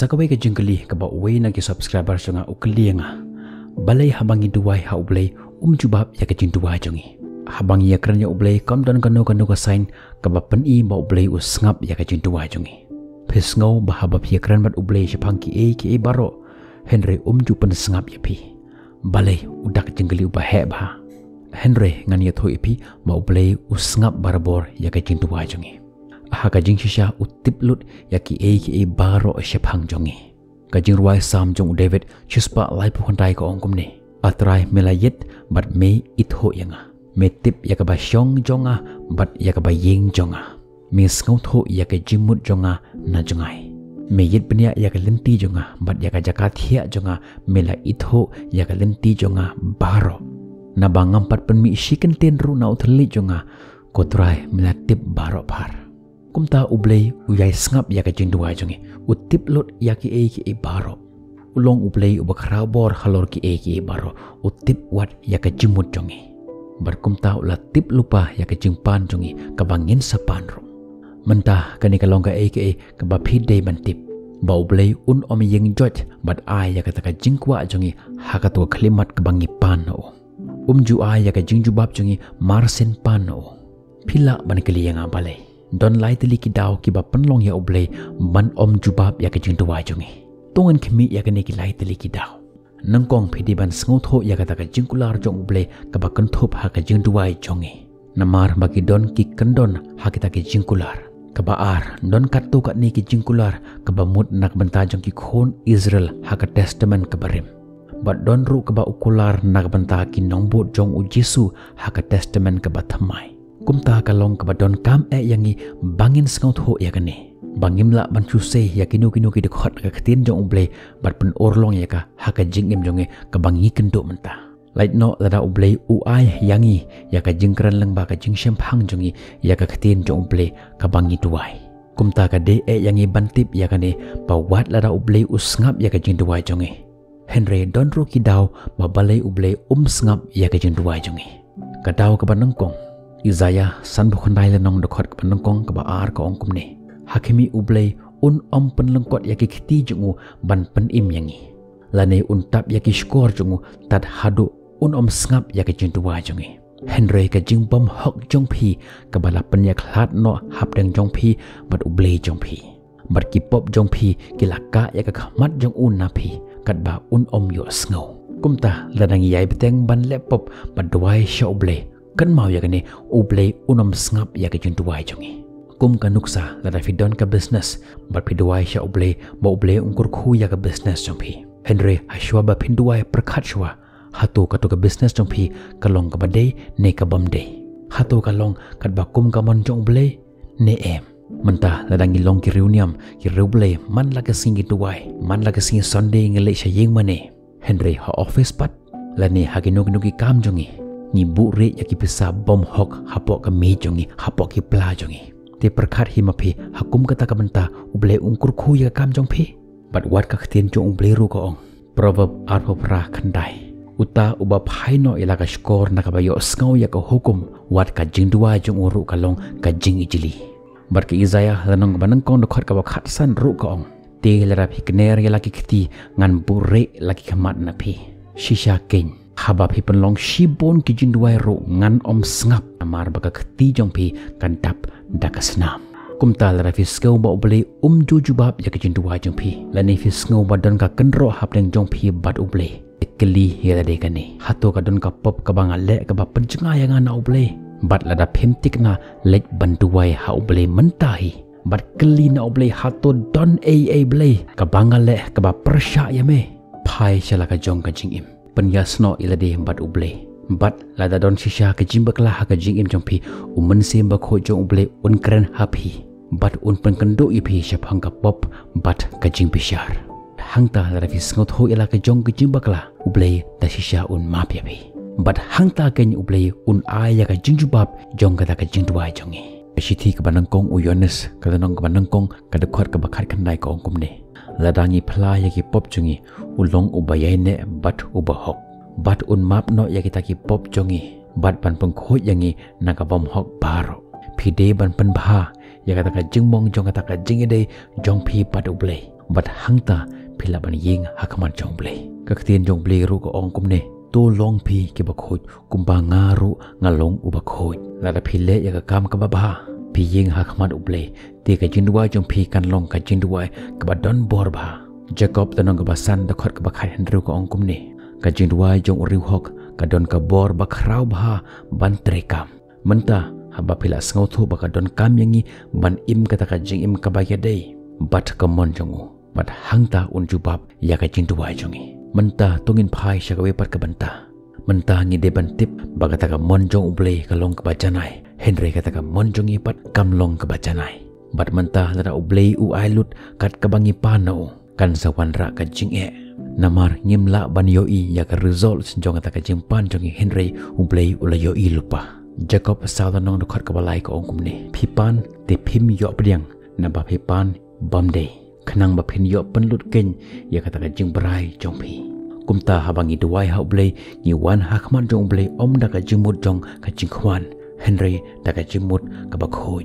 Sakawai ka jingkali ka ba uwi na ki subscriber jonga ukli nga. Balay habangi duway ha ublay jubab ya ka jing duway jongi. Habangi ya keranya ublay kam dan kanu ka sign ka ba pen ba ublay usngap ya ka jing duway jongi. Pesngau bahaba pi kran bat ublay syapang ki e baro. Henry ju pen sengap ya pi. Balay udak jingkali ubah he bah. Henry ngan ya thoi pi ba ublay usngap barabor ya ka jing duway jongi. Haka jing shisha utip lut ya ki e baro syapang jongi. Kajing ruai sam jong David chispa lai pu handai ko ongkum ni. Atrai melayet bat me itho yanga. Me tip ya ka ba syong jonga bat ya ka ba yeng jonga. Me skau tho ya ka jimut jonga na jongai. Me yit benya ya ka lenti jonga bat ya ka jakat hia jonga mela itho ya ka lenti jonga baro. Na bangam pat pen mi shiken ten ru na uthli jonga kotrai mela tip baro par. Kumta ublay uyay sngap ya ka jing duway jongi utip lot ya ki e baro ulong ublay ubakrau bor halor ki e baro utip wat ya ka jimut jongi bar kumta ula tip lupa ya ka jing pan jongi kabangin sa pan ro mentah kani ka long ka ka ba phidei ban tip ba ublay om yeng jot bat ai ya ka ta ka jing kwa jongi ha ka to khlimat kabangi pan no ju ai ya ka jing jubab jongi marsen pan no phila ban kali yang balai Don lai teli ki daw ki ba penlong ya ublay ban jubab ya ka jing duway jongi. Tongan kimi ya ka ne ki lai teli ki daw. Nangkong pidi ban sngotho ya ka ta ka jingkular jong ublay ka ba kenthop ha ka jing duway jongi. Namar bagi don ki kendon ha kita ki jingkular. Ka ba ar don kat to ka ni ki jingkular ka ba mut nak benta jong ki khon Israel ha ka testament ka barim. Bat don ru ka ba ukular nak benta ki nongbot jong u Jesu ha ka testament ka ba thamai. Kumta kalong kabadon kam yangi bangin sengau ho ya kane bangim la ban chuse ya kinu ki de khot ka khatin jong ublay bat pen orlong ya ka haka jingim jonge ka bangi kendo menta lait no lada ublay ai yangi ya ka jingkran lang ba ka jing syamphang jongi ya ka khatin jong ublay ka bangi duway kumta ka de yangi bantip ya kane bawat lada ublay usngap ya ka jing duway jonge Henry don ro ki daw mabalay ublay sngap ya ka jing duway jonge ka daw ka banangkong Isaiah san bukhandai lenong dekhot ke penengkong ke baar ke ongkum ni. Hakimi ublay penlengkot ya ki khti jungu ban penim yangi. Lane tap ya ki skor jungu tad hadu sngap ya ki jintuwa jungi. Henry ke jing bom hok jong pi ke bala pen ya khlat no hap deng jong pi bat ublay jong pi. Bat ki pop jong pi ki laka ya ke khmat jong na pi kat ba yo sngo. Kumta ladang yai beteng ban laptop bat duai sha ublay. Kan mau ya kene ublay sngap ya ke jing duway jongi kum ka nuksa lada fidon ka business bat piduway sya ublay ba ublay ungkur khu ya ka business jongpi Henry hashwa ba pinduway prakhat shwa hatu ka to ka business jongpi kalong ka badai ne ka bamdai hatu kalong kat ba kum ka mon jong ublay ne em mentah lada ngilong ki reuniam ki ublay man la ka singi duway man la ka singi Sunday ngele sya yeng mane Henry ha office pat lani haginok nuki kam jongi ni bu re ya ki pisa bom hok hapok ke me jongi hapok ki pla jongi te perkhat hi mapi hakum kata ka benta ublay ungkur khu ya kam jong phi bat wat ka khtin jong ublay ru ko ong proverb arpo pra khandai uta uba phaino ilaka skor na ka bayo skau ya ka hukum wat ka jingdua jong uru kalong ka jing ijili bat ki Isaiah lanong banang kong dekhot ka khat san ru ko ong te lara phi kner ya laki khti ngan bu re laki khamat na phi shisha ken haba pi penlong shibon ki jinduai ro ngan sngap amar baka khti jong pi kan tap dakasnam kumta la fi skau ba ublay jujubab ya ki jinduai jong pi lani fi skau ba don ka kenro hap deng jong pi bat ublay keli ya de kane hato ka don ka pop ka banga le ka ba penjenga yang na ublay bat lada phemtik na lek banduai ha ublay mentahi bat keli na ublay hato don blay ka banga le ka ba persya ya me phai chala ka jong ka jingim penyasno ilade bat ublay bat lada don shisha ke jimbaklah ka jingim jongpi sem ba kho jong ublay kren hapi bat penkendo ipi syapang ka pop bat ka jing pishar hangta lada fi sngot ho ila ka jong ke jimbaklah ublay da shisha map yapi bat hangta ken ublay aya ka jingjubab jong ka jing duai jongi Sithi ke banangkong uyones ka danong ka banangkong ka dekhot ka bakhat khandai ka ongkum ne ladangi phla ya ki pop chungi ulong ubayai ne bat ubahok bat map no ya kita ki pop chungi bat pan pengkho yangi naka bom hok baro phide ban pan bha ya kata ka jingmong jong kata ka jingide jong phi pat ublay bat hangta phila ban yeng hakaman jong blei kaktin jong blei ru ko ong kum ne to long phi ki bakhoj kumba ngaru ngalong u bakhoj lada phile ya ka kam ka ba phi yeng hakaman ublei te ka jindwa jong phi kan long ka jindwa ka ba don bor ba Jacob tanong ka basan da khot ka bakhat henru ko ong kum ne ka jindwa jong uriu hok ka don ka bor ba khrau ba ban trekam menta haba phila sngo thu ba ka don kam yangi ban im ka ta ka jing im ka ba ya dei bat ka mon jongu bat hangta unjubab ya ka jindwa jongi menta tungin phai shakawe pat ka banta menta ngi de ban tip ba ka ta ka mon jong ublei ka long ka ba janai Henry ka ta ka mon jongi pat kam long ka ba janai bat menta la ublei u ailut kat ka bangi panau kan sawanra ka jing e namar ngimla ban yoi ya ka result sinjong ta ka jing pan jongi Henry ublei ula yoi lupa Jacob saudanong do khot ka balai ko ongkum ne phipan te phim yo pdiang na ba phipan bamde khanang ba phin yo panlut ken ya ka ta ka jing brai jong phi kumta habangi duai ha ublei ni wan ha khman jong ublei om da ka jing mut jong ka jing khwan Henry da ka jing mut ka ba khoi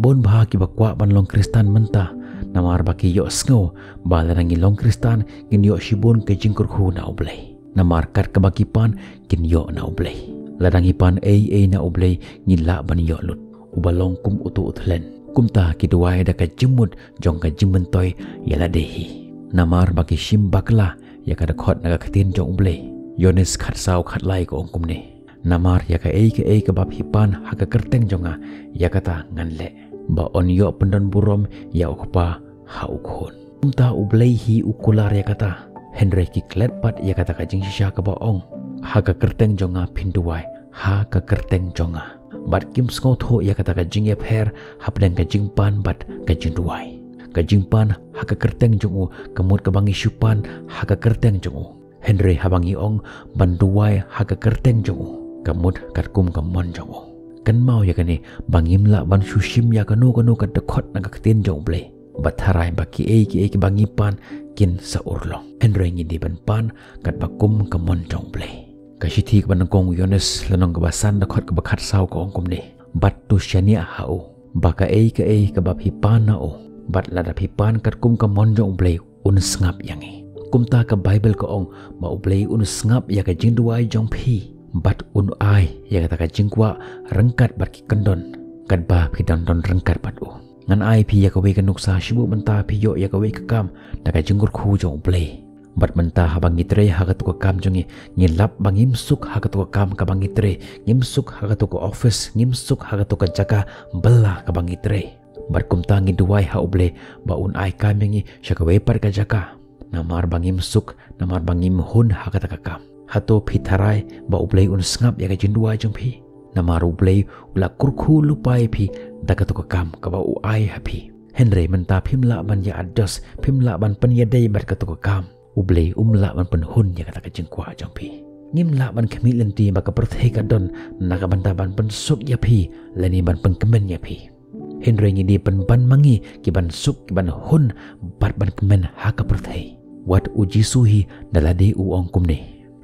bon ba ki ba kwa ban long kristan menta namar ba ki yo sngo ba la ngi long kristan kin yo shibon ke jing kur khu na ublei namar kat ka ba ki pan kin yo na ublei ladang hipan na ublei ngila ban yo lut ubalong kum utu uthlen kumta ki duai da ka jimut jong ka jimentoy yala dehi namar baki shim bakla ya ka da khot na ka khatin jong ublei yones khat sau khat lai ko ongkum ne namar ya ka ka bab hipan ha ka kerteng jonga ya kata nganle ba on yo pendon burom ya ukpa ha ukhon kumta ublei hi ukular ya kata Henry ki klet pat ya kata ka jing shisha ka ba ong ha ka kerteng jonga pinduai ha ka kerteng jonga bat kim sko tho ya kata ka jing ye pher hapdeng ka jing pan bat ka jing duai ka jing pan ha ka kerteng jongu kamut ka bangi shupan ha ka kerteng jongu Henry habangi ong ban duai ha ka kerteng jongu kamut kat kum ka mon jongu kan mau ya kani bangim la ban shushim ya kanu ka dekhot na ka tin jong ble bat harai baki ki bangi pan kin sa urlong Henry ngi di ban pan kat bakum ka mon jong ble kashithik banangkong Yones lanong kabasan dakhot kabakhat saw ko ongkom ni bat tu shania hau baka ka bab hipan na o bat lada hipan kat kum ka monjong blei un sngap yangi kumta ka bible ko ong ma blei un sngap ya ka jingduai jong phi bat un ai ya ka jingkwa rengkat bat ki kendon kat ba phi don rengkat bat u ngan ai phi ya ka we ka nuksa shibu menta phi yo ya ka we ka kam da ka jingur khu jong blei bat menta habangi tre hagat ko kam jongi ngilap bangim suk hagat ko kam ka bangi tre ngim suk hagat ko office ngim suk hagat ko jaga bella ka bangi tre bat kumta ngi duai ha uble ba un ai kamingi shakawe par ka jaga namar bangim suk namar bangim hun hagat ka kam hato pitharai ba uble un sngap ya ka jindua jong phi namar uble ula kurkhu lupai phi dagat ko kam ka ba u ai happy Henry menta phimla ban ya ados phimla ban panya dei bat ka to kam ublei umla ban penhun ya kata kajing kwa jampi ngimla ban kemilen ti baka perthei ka don naga banta ban pensuk ya phi leni ban pengkemen ya phi Henry ngi di ban mangi ki ban suk ki ban hun bat ban kemen ha ka perthei wat uji suhi dalade u ongkum ne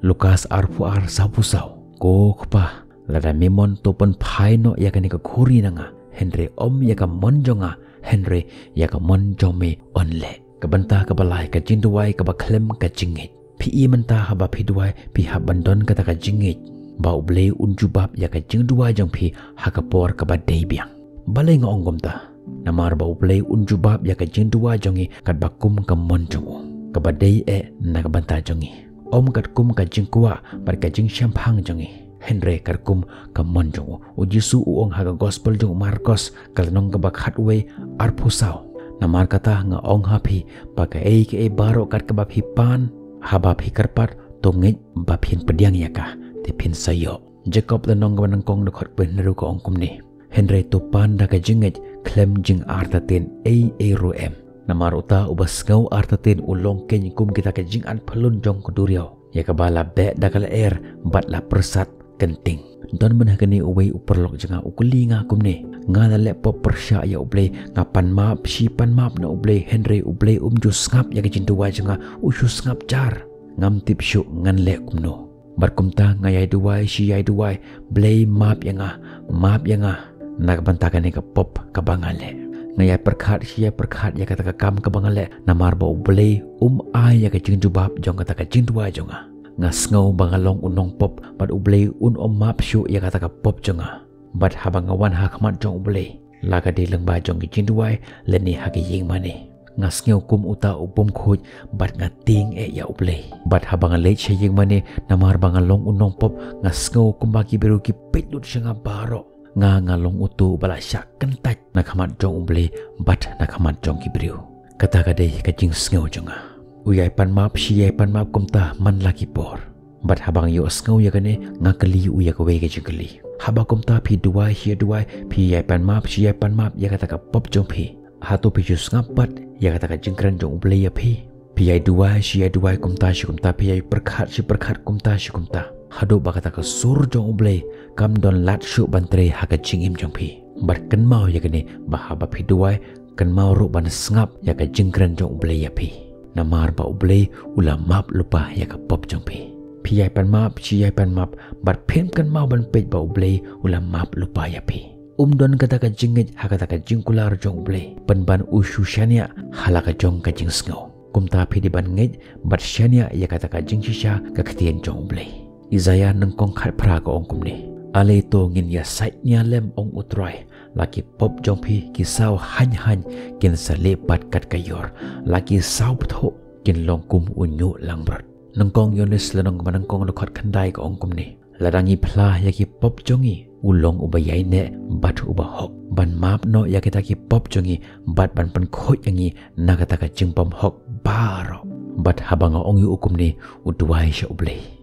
Lukas arfuar sapusau ko khpa lada memon topen phaino ya kani ka khuri nanga Henry om ya ka monjonga Henry ya ka monjome onle kabanta ka balai ka jinduai ka baklem ka jingit phi menta haba phi duai phi habandon ka ta ka jingit ba ublei unjubab ya ka jingduai jang phi ha ka por ka ba dei biang balai nga ongom ta namar ba ublei unjubab ya ka jingduai jangi kat bakum ka monjongu ka ba dei na ka banta jangi om kat kum ka jingkwa bar ka jing shamphang jangi Henry kat kum ka monjongu u Jesu u ong ha ka gospel jong Marcos kalnong ka bakhat we arphusau namar kata nga ong hapi baka baro kat kabab hipan habab hikarpat tongit baphin pediang yaka tepin sayo Jacob lanong banangkong dekhot beneru ko ongkum ni Henry topan da ka jingit klem jing artatin rum namar uta ubas ngau artatin ulong ken kum kita ka jing an phalun jong kuduriau ya ka bala be da kala bat la persat kenting don menakani uwei uperlok janga ukuli nga kumne ngala lepop persya ya ublei ngapan map sipan map na ublei Henry ublei jus ngap ya kejindua janga usus ngap jar ngam tip syuk ngan le kumno barkumta ngayai duai siyai duai blei map yanga nak bantakan ka pop ka bangale ngaya perkhat sia perkhat ya kata kam ka bangale namar ba ublei ai ya ka jing jubab jong kata ka jing dua jonga ngas ngau bangalong unong pop bat ublei map shu ya kata ka pop jonga bat habangawan ha khamat jong ublei laga de leng ba jong ki jing dua leni ha ki ying mane ngas ngau kum uta upum khoj bat ngating ya ublei bat habangale che ying mane namar bangalong unong pop ngas ngau kum ba ki beru ki petut sanga baro nga ngalong utu bala syak kentaj nak hamat jong ublei bat nak hamat jong kibriu kata kadai ka jing sngo jonga uyai pan map kumta man laki por bat habang yo sngo ya kane nga kali uya ka we ka jingli haba kumta phi duai phi yai pan map ya kata ka pop jong phi hatu phi jus ngapat ya kata ka jingkran jong ublei ya phi yai duai kumta phi yai perkhat kumta hadu bakata ka sur jong ublei kam don lat shu bantre haka jingim jong phi bat kan mau ya kane bahaba phi duai kan mau ru ban sngap ya ka jingkran jong ublei ya phi namar ba ublei ula map lupa ya ka pop jong phi yai pan map bat phem kan mau ban pej ba ublei ula map lupa ya phi don kata ka jingit haka ka jingkular jong ublei ban ushu shania halaka jong ka jing sngo kumta phi di ban ngej bat shania ya kata ka jing shisha ka ktien jong ublei Izaya nengkong khat pra ko ongkum ni ale to ngin ya sait nya lem ong utrai laki pop jongpi ki saw han kin sa lepat kat kayor laki saw ptho kin longkum unyu langbrat nengkong yones lenong manengkong lokhat khandai ko ongkum ni ladangi phla ya ki pop jongi ulong ubayai ne bat uba hok ban map no ya kita ki pop jongi bat ban pan khoj yangi nakata ka jingpom hok baro bat habanga ongi ukum ni udwai sha ublei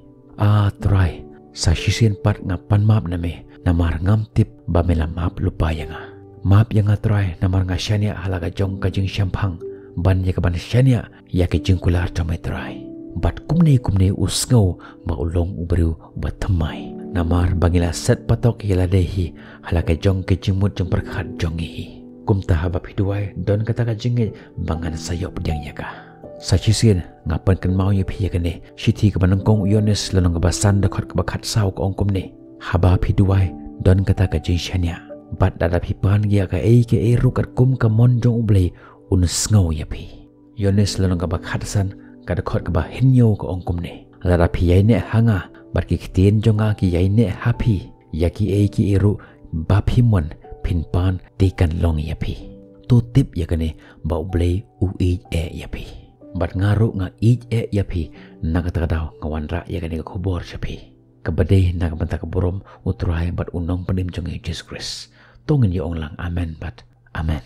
try sa shisien pat ngapan map name namar ngam tip bamela map lupa yanga map yanga try namar nga shania halaga jong ka jing shampang ban ya ka ban shania ya ke jing kular tome try bat kumne usngau ma ulong ubru batmai namar bangila set patok yala dehi halaga jong ke jingmut jong perkhat jongi kumta haba piduai don kata ka jinge bangan sayop diang yaka Sachisien ngapan kan mau ye phi kane shithi ka banangkong yones lanong ka basan da khat ka bakhat saw ka ongkom ne haba phi duai don kata ka jishania bat dada phi pan gia ka e rukat kum ka mon jong ublei un sngo ye phi yones lanong ka bakhat san ka da khat ka ba hinyo ka ongkom ne dada phi yai ne hanga bat ki ktien jonga ki yai ne happy yaki ki eru ba phi mon phin pan te kan long ye phi to tip ye kane ba ublei ye phi bat ngaru nga yapi nakatadaw ngawan ra ya kani ka khobor sapi kabade nakabanta ka borom utray bat unong panim jong Jesus Christ tongin yo ong lang amen bat amen